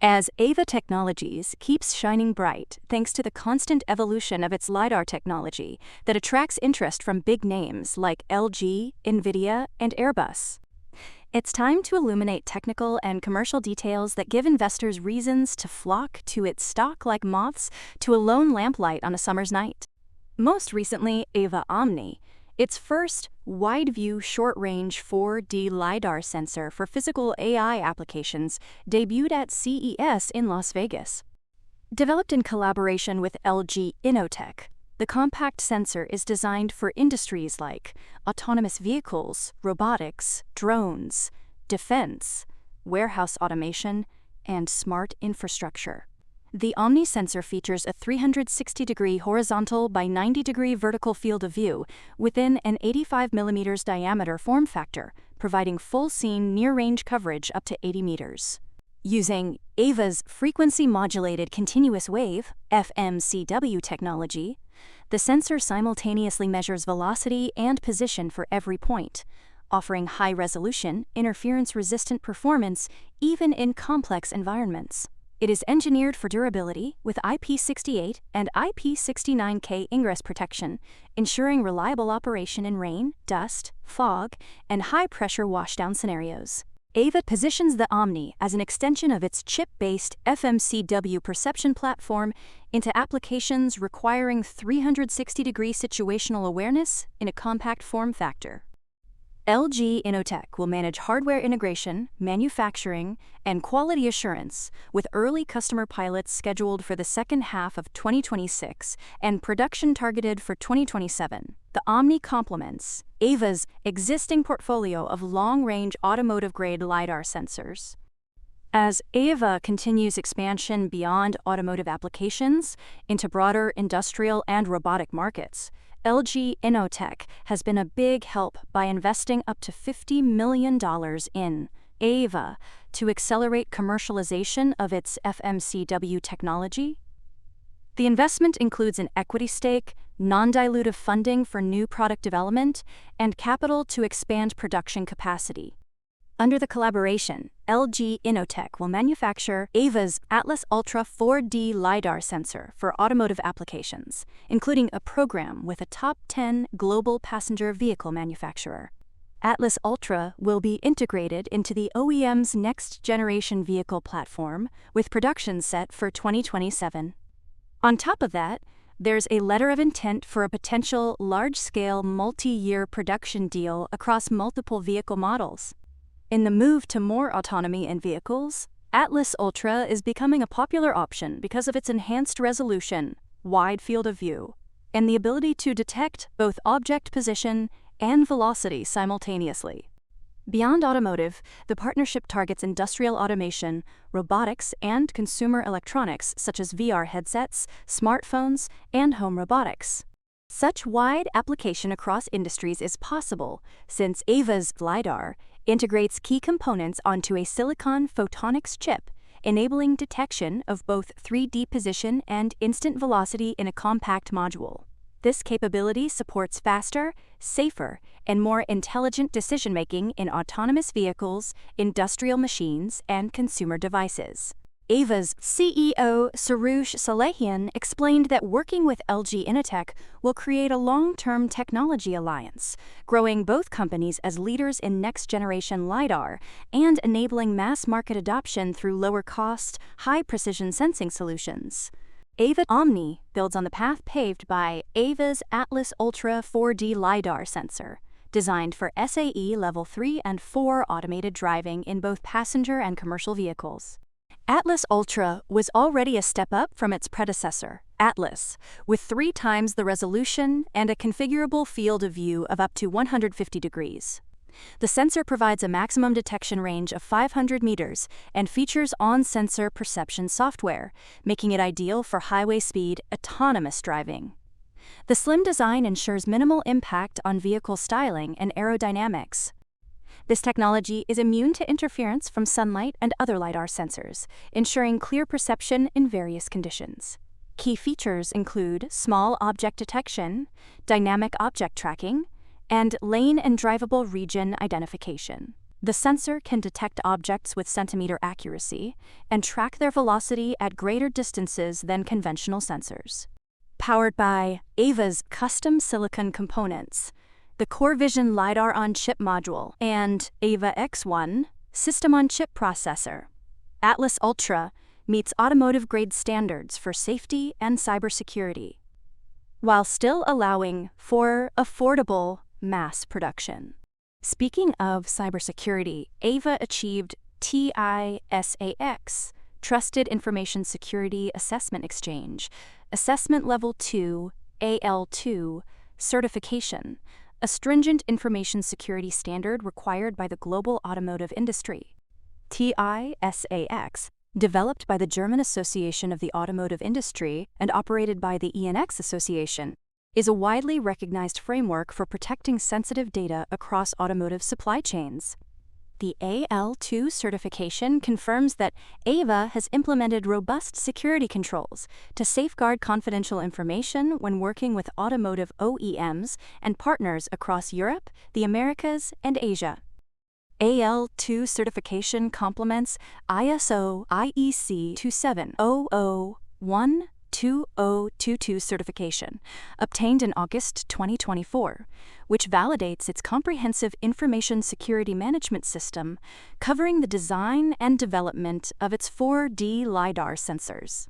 As Aeva Technologies keeps shining bright thanks to the constant evolution of its LiDAR technology that attracts interest from big names like LG, NVIDIA, and Airbus. It's time to illuminate technical and commercial details that give investors reasons to flock to its stock like moths to a lone lamplight on a summer's night. Most recently, Aeva Omni, its first wide-view short-range 4D LiDAR sensor for physical AI applications, debuted at CES in Las Vegas. Developed in collaboration with LG Innotek, the compact sensor is designed for industries like autonomous vehicles, robotics, drones, defense, warehouse automation, and smart infrastructure. The Omni sensor features a 360-degree horizontal by 90-degree vertical field of view within an 85 mm diameter form factor, providing full-scene near-range coverage up to 80 meters. Using Aeva's frequency-modulated continuous wave (FMCW) technology, the sensor simultaneously measures velocity and position for every point, offering high-resolution, interference-resistant performance even in complex environments. It is engineered for durability with IP68 and IP69K ingress protection, ensuring reliable operation in rain, dust, fog, and high-pressure washdown scenarios. Aeva positions the Omni as an extension of its chip-based FMCW perception platform into applications requiring 360-degree situational awareness in a compact form factor. LG Innotek will manage hardware integration, manufacturing, and quality assurance, with early customer pilots scheduled for the second half of 2026 and production targeted for 2027. The Omni complements Aeva's existing portfolio of long-range automotive-grade LiDAR sensors. As Aeva continues expansion beyond automotive applications into broader industrial and robotic markets, LG Innotek has been a big help by investing up to $50 million in Aeva to accelerate commercialization of its FMCW technology. The investment includes an equity stake, non-dilutive funding for new product development, and capital to expand production capacity. Under the collaboration, LG Innotek will manufacture Aeva's Atlas Ultra 4D LiDAR sensor for automotive applications, including a program with a top 10 global passenger vehicle manufacturer. Atlas Ultra will be integrated into the OEM's next-generation vehicle platform, with production set for 2027. On top of that, there's a letter of intent for a potential large-scale multi-year production deal across multiple vehicle models. In the move to more autonomy in vehicles, Atlas Ultra is becoming a popular option because of its enhanced resolution, wide field of view, and the ability to detect both object position and velocity simultaneously. Beyond automotive, the partnership targets industrial automation, robotics, and consumer electronics such as VR headsets, smartphones, and home robotics. Such wide application across industries is possible since Aeva's LiDAR integrates key components onto a silicon photonics chip, enabling detection of both 3D position and instant velocity in a compact module. This capability supports faster, safer, and more intelligent decision-making in autonomous vehicles, industrial machines, and consumer devices. Aeva's CEO, Soroush Salehian, explained that working with LG Innotek will create a long-term technology alliance, growing both companies as leaders in next-generation LiDAR and enabling mass-market adoption through lower-cost, high-precision sensing solutions. Aeva Omni builds on the path paved by Aeva's Atlas Ultra 4D LiDAR sensor, designed for SAE Level 3 and 4 automated driving in both passenger and commercial vehicles. Atlas Ultra was already a step up from its predecessor, Atlas, with 3 times the resolution and a configurable field of view of up to 150 degrees. The sensor provides a maximum detection range of 500 meters and features on-sensor perception software, making it ideal for highway-speed, autonomous driving. The slim design ensures minimal impact on vehicle styling and aerodynamics. This technology is immune to interference from sunlight and other LiDAR sensors, ensuring clear perception in various conditions. Key features include small object detection, dynamic object tracking, and lane and drivable region identification. The sensor can detect objects with centimeter accuracy and track their velocity at greater distances than conventional sensors. Powered by Aeva's custom silicon components, the CoreVision LiDAR on-chip module, and Aeva X1 system-on-chip processor, Atlas Ultra meets automotive-grade standards for safety and cybersecurity, while still allowing for affordable mass production. Speaking of cybersecurity, Aeva achieved TISAX, Trusted Information Security Assessment Exchange, Assessment Level 2, AL2, certification, a stringent information security standard required by the global automotive industry. TISAX, developed by the German Association of the Automotive Industry and operated by the ENX Association, is a widely recognized framework for protecting sensitive data across automotive supply chains. The AL2 certification confirms that Aeva has implemented robust security controls to safeguard confidential information when working with automotive OEMs and partners across Europe, the Americas, and Asia. AL2 certification complements ISO IEC 27001-2022 certification, obtained in August 2024, which validates its comprehensive information security management system, covering the design and development of its 4D LiDAR sensors.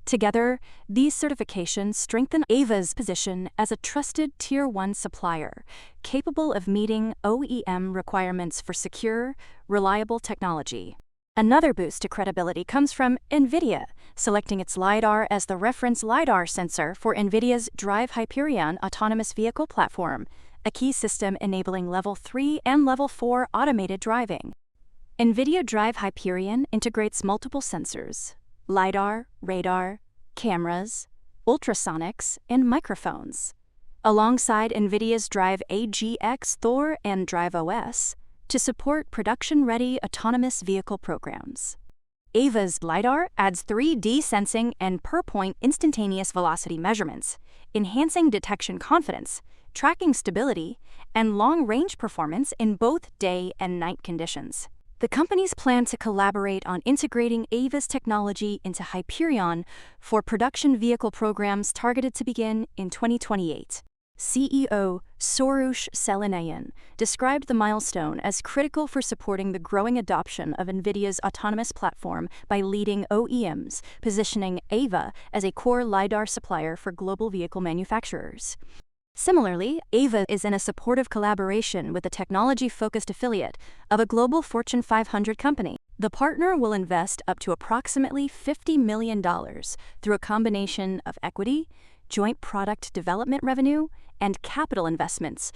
Together, these certifications strengthen Aeva's position as a trusted Tier 1 supplier, capable of meeting OEM requirements for secure, reliable technology. Another boost to credibility comes from NVIDIA, selecting its LiDAR as the reference LiDAR sensor for NVIDIA's Drive Hyperion autonomous vehicle platform, a key system enabling Level 3 and Level 4 automated driving. NVIDIA Drive Hyperion integrates multiple sensors: LiDAR, radar, cameras, ultrasonics, and microphones, alongside NVIDIA's Drive AGX Thor and Drive OS, to support production-ready autonomous vehicle programs. Aeva's LiDAR adds 3D sensing and per-point instantaneous velocity measurements, enhancing detection confidence, tracking stability, and long-range performance in both day and night conditions. The companies plan to collaborate on integrating Aeva's technology into Hyperion for production vehicle programs targeted to begin in 2028. CEO Soroush Selinayan described the milestone as critical for supporting the growing adoption of NVIDIA's autonomous platform by leading OEMs, positioning Aeva as a core LiDAR supplier for global vehicle manufacturers. Similarly, Aeva is in a supportive collaboration with a technology-focused affiliate of a global Fortune 500 company. The partner will invest up to approximately $50 million through a combination of equity, joint product development revenue, and capital investments.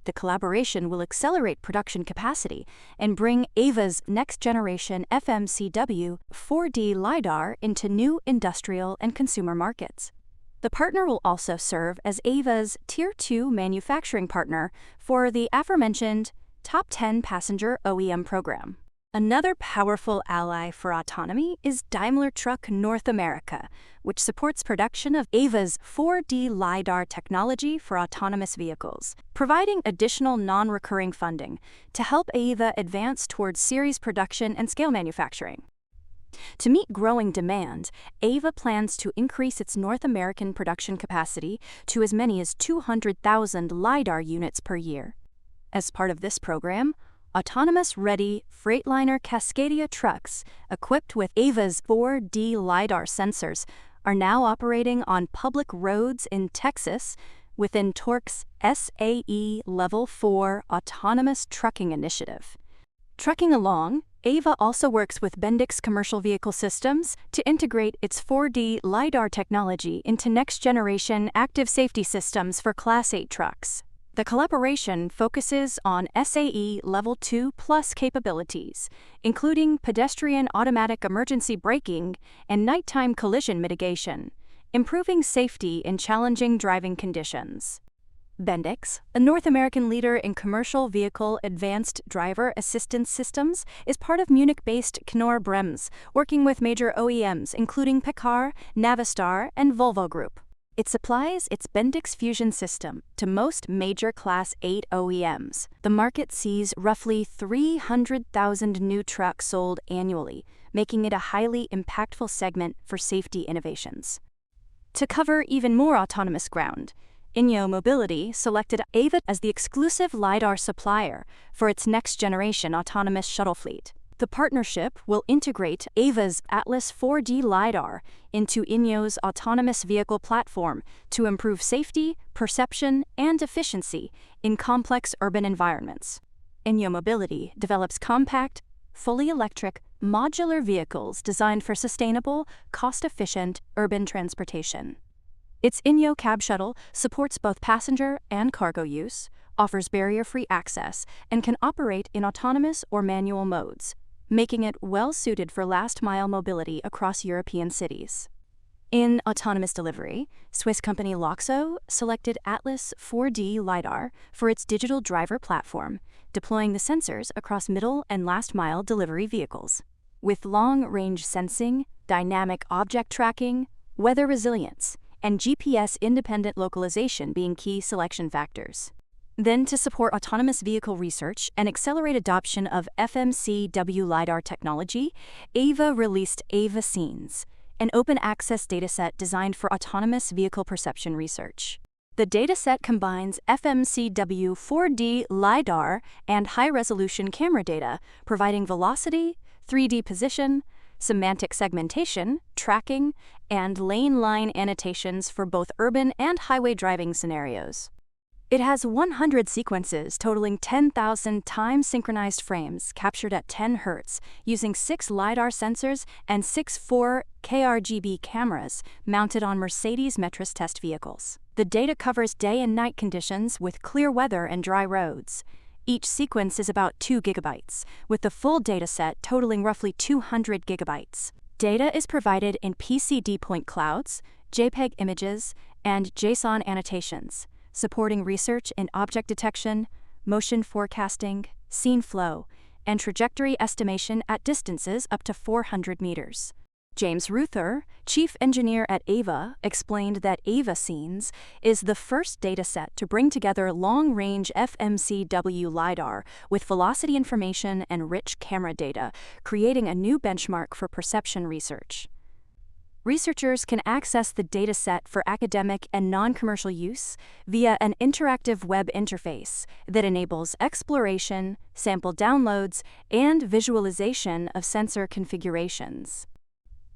The collaboration will accelerate production capacity and bring Aeva's next-generation FMCW 4D LiDAR into new industrial and consumer markets. The partner will also serve as Aeva's Tier 2 manufacturing partner for the aforementioned Top 10 passenger OEM program. Another powerful ally for autonomy is Daimler Truck North America, which supports production of Aeva's 4D LiDAR technology for autonomous vehicles, providing additional non-recurring funding to help Aeva advance towards series production and scale manufacturing. To meet growing demand, Aeva plans to increase its North American production capacity to as many as 200,000 LiDAR units per year. As part of this program, autonomous-ready Freightliner Cascadia trucks equipped with Aeva's 4D LiDAR sensors are now operating on public roads in Texas within Torque's SAE Level 4 Autonomous Trucking Initiative. Trucking along, Aeva also works with Bendix Commercial Vehicle Systems to integrate its 4D LiDAR technology into next-generation active safety systems for Class 8 trucks. The collaboration focuses on SAE Level 2 Plus capabilities, including pedestrian automatic emergency braking and nighttime collision mitigation, improving safety in challenging driving conditions. Bendix, a North American leader in commercial vehicle advanced driver assistance systems, is part of Munich-based Knorr-Bremse, working with major OEMs including Peccar, Navistar, and Volvo Group. It supplies its Bendix Fusion system to most major Class 8 OEMs. The market sees roughly 300,000 new trucks sold annually, making it a highly impactful segment for safety innovations. To cover even more autonomous ground, Inyo Mobility selected Aeva as the exclusive LiDAR supplier for its next-generation autonomous shuttle fleet. The partnership will integrate Aeva's Atlas 4D LiDAR into Inyo's autonomous vehicle platform to improve safety, perception, and efficiency in complex urban environments. Inyo Mobility develops compact, fully electric, modular vehicles designed for sustainable, cost-efficient urban transportation. Its Inyo Cab Shuttle supports both passenger and cargo use, offers barrier-free access, and can operate in autonomous or manual modes, making it well-suited for last-mile mobility across European cities. In autonomous delivery, Swiss company Loxo selected Atlas 4D LiDAR for its digital driver platform, deploying the sensors across middle and last-mile delivery vehicles. With long-range sensing, dynamic object tracking, weather resilience, and GPS-independent localization being key selection factors. Then, to support autonomous vehicle research and accelerate adoption of FMCW LiDAR technology, Aeva released Aeva Scenes, an open-access dataset designed for autonomous vehicle perception research. The dataset combines FMCW 4D LiDAR and high-resolution camera data, providing velocity, 3D position, semantic segmentation, tracking, and lane line annotations for both urban and highway driving scenarios. It has 100 sequences totaling 10,000 time-synchronized frames captured at 10 Hz using 6 LiDAR sensors and 6 4K RGB cameras mounted on Mercedes Metris test vehicles. The data covers day and night conditions with clear weather and dry roads. Each sequence is about 2 GB, with the full dataset totaling roughly 200 GB. Data is provided in PCD point clouds, JPEG images, and JSON annotations, supporting research in object detection, motion forecasting, scene flow, and trajectory estimation at distances up to 400 meters. James Ruther, chief engineer at Aeva, explained that Aeva Scenes is the first dataset to bring together long-range FMCW LiDAR with velocity information and rich camera data, creating a new benchmark for perception research. Researchers can access the dataset for academic and non-commercial use via an interactive web interface that enables exploration, sample downloads, and visualization of sensor configurations.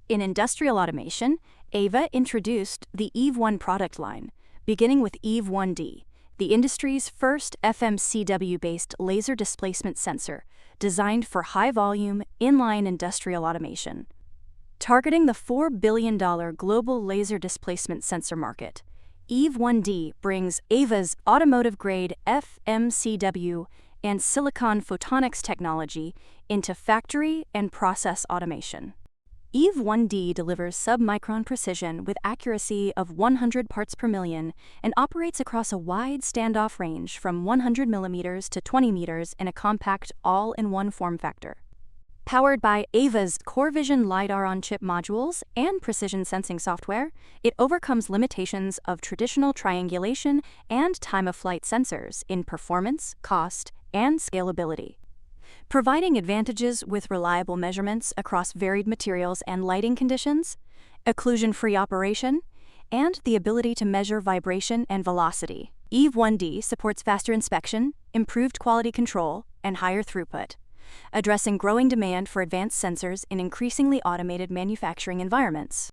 In industrial automation, Aeva introduced the EVE-1 product line, beginning with EVE-1D, the industry's first FMCW-based laser displacement sensor, designed for high-volume, inline industrial automation. Targeting the $4 billion global laser displacement sensor market, EVE-1D brings Aeva's automotive-grade FMCW and silicon photonics technology into factory and process automation. EVE-1D delivers sub-micron precision with accuracy of 100 parts per million and operates across a wide standoff range from 100 millimeters to 20 meters in a compact all-in-one form factor. Powered by Aeva's CoreVision LiDAR on-chip modules and precision sensing software, it overcomes limitations of traditional triangulation and time-of-flight sensors in performance, cost, and scalability. Providing advantages with reliable measurements across varied materials and lighting conditions, occlusion-free operation, and the ability to measure vibration and velocity. EVE-1D supports faster inspection, improved quality control, and higher throughput, addressing growing demand for advanced sensors in increasingly automated manufacturing environments.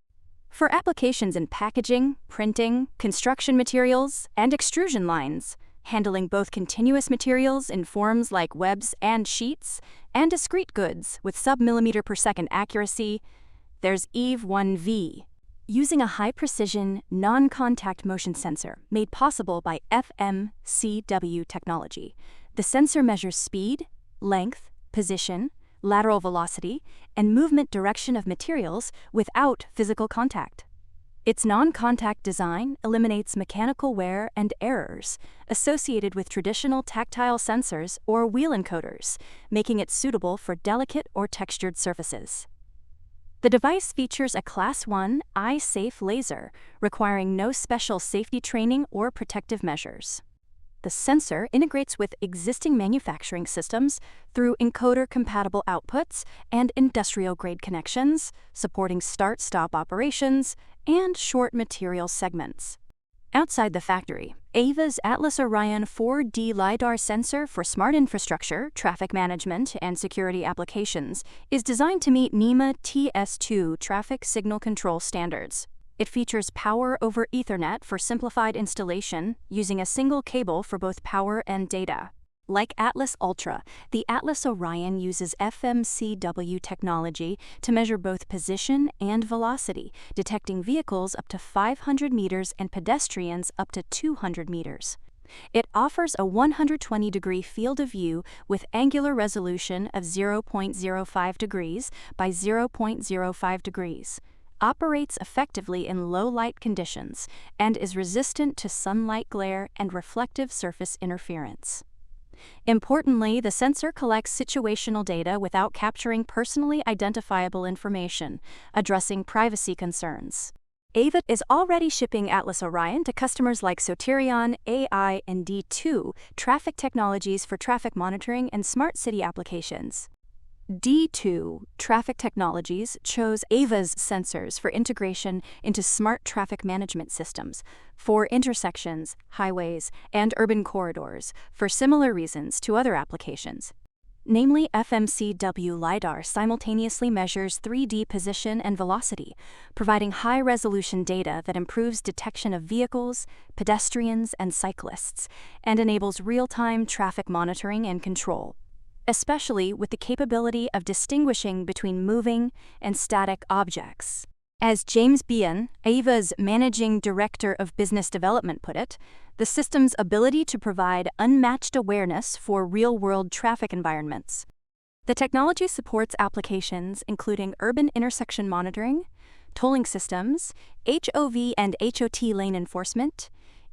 For applications in packaging, printing, construction materials, and extrusion lines, handling both continuous materials in forms like webs and sheets, and discrete goods with sub-millimeter per second accuracy, there's EVE-1V. Using a high-precision, non-contact motion sensor made possible by FMCW technology, the sensor measures speed, length, position, lateral velocity, and movement direction of materials without physical contact. Its non-contact design eliminates mechanical wear and errors associated with traditional tactile sensors or wheel encoders, making it suitable for delicate or textured surfaces. The device features a Class 1 eye-safe laser, requiring no special safety training or protective measures. The sensor integrates with existing manufacturing systems through encoder-compatible outputs and industrial-grade connections, supporting start-stop operations and short material segments. Outside the factory, Aeva's Atlas Orion 4D LiDAR sensor for smart infrastructure, traffic management, and security applications is designed to meet NEMA TS2 traffic signal control standards. It features power over Ethernet for simplified installation, using a single cable for both power and data. Like Atlas Ultra, the Atlas Orion uses FMCW technology to measure both position and velocity, detecting vehicles up to 500 meters and pedestrians up to 200 meters. It offers a 120-degree field of view with angular resolution of 0.05 degrees by 0.05 degrees, operates effectively in low-light conditions, and is resistant to sunlight glare and reflective surface interference. Importantly, the sensor collects situational data without capturing personally identifiable information, addressing privacy concerns. Aeva is already shipping Atlas Orion to customers like Soterion, AI, and D2 Traffic Technologies for traffic monitoring and smart city applications. D2 Traffic Technologies chose Aeva's sensors for integration into smart traffic management systems for intersections, highways, and urban corridors for similar reasons to other applications. Namely, FMCW LiDAR simultaneously measures 3D position and velocity, providing high-resolution data that improves detection of vehicles, pedestrians, and cyclists, and enables real-time traffic monitoring and control, especially with the capability of distinguishing between moving and static objects. As James Bean, Aeva's Managing Director of Business Development, put it, the system's ability to provide unmatched awareness for real-world traffic environments. The technology supports applications including urban intersection monitoring, tolling systems, HOV and HOT lane enforcement,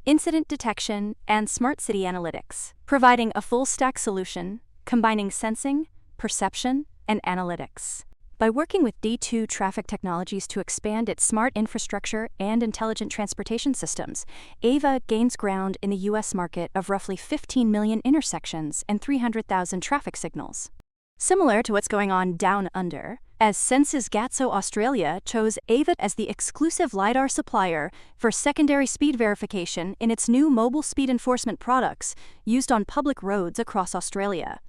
incident detection, and smart city analytics, providing a full-stack solution combining sensing, perception, and analytics. By working with D2 Traffic Technologies to expand its smart infrastructure and intelligent transportation systems, Aeva gains ground in the U.S. market of roughly 15 million intersections and 300,000 traffic signals. Similar to what's going on down under, as Census Gatso Australia chose Aeva as the exclusive LiDAR supplier for secondary speed verification in its new mobile speed enforcement products used on public roads across Australia.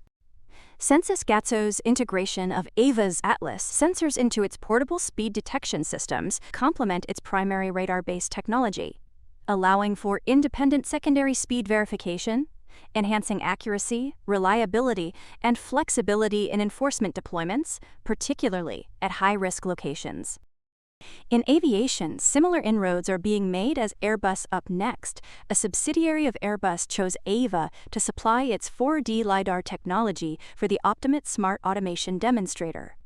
Census Gatso's integration of Aeva's Atlas sensors into its portable speed detection systems complement its primary radar-based technology, allowing for independent secondary speed verification, enhancing accuracy, reliability, and flexibility in enforcement deployments, particularly at high-risk locations. In aviation, similar inroads are being made as Airbus Up Next, a subsidiary of Airbus, chose Aeva to supply its 4D LiDAR technology for the Optimate Smart Automation Demonstrator.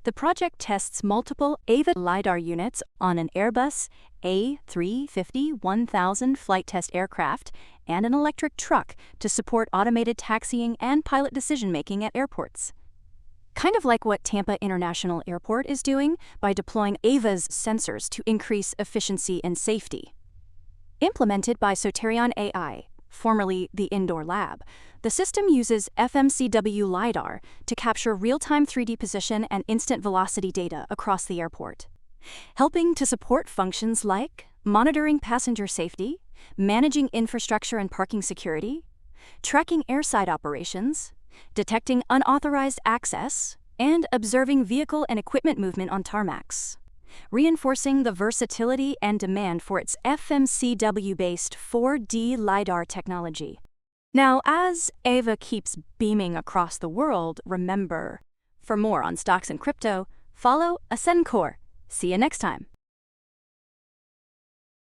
The project tests multiple Aeva LiDAR units on an Airbus A350-1000 flight test aircraft and an electric truck to support automated taxiing and pilot decision-making at airports. Kind of like what Tampa International Airport is doing by deploying Aeva's sensors to increase efficiency and safety. Implemented by Soterion AI, formerly the Indoor Lab, the system uses FMCW LiDAR to capture real-time 3D position and instant velocity data across the airport, helping to support functions like monitoring passenger safety, managing infrastructure and parking security, tracking airside operations, detecting unauthorized access, and observing vehicle and equipment movement on tarmacs, reinforcing the versatility and demand for its FMCW-based 4D LiDAR technology. Now, as Aeva keeps beaming across the world, remember, for more on stocks and crypto, follow Ascencore. See you next time.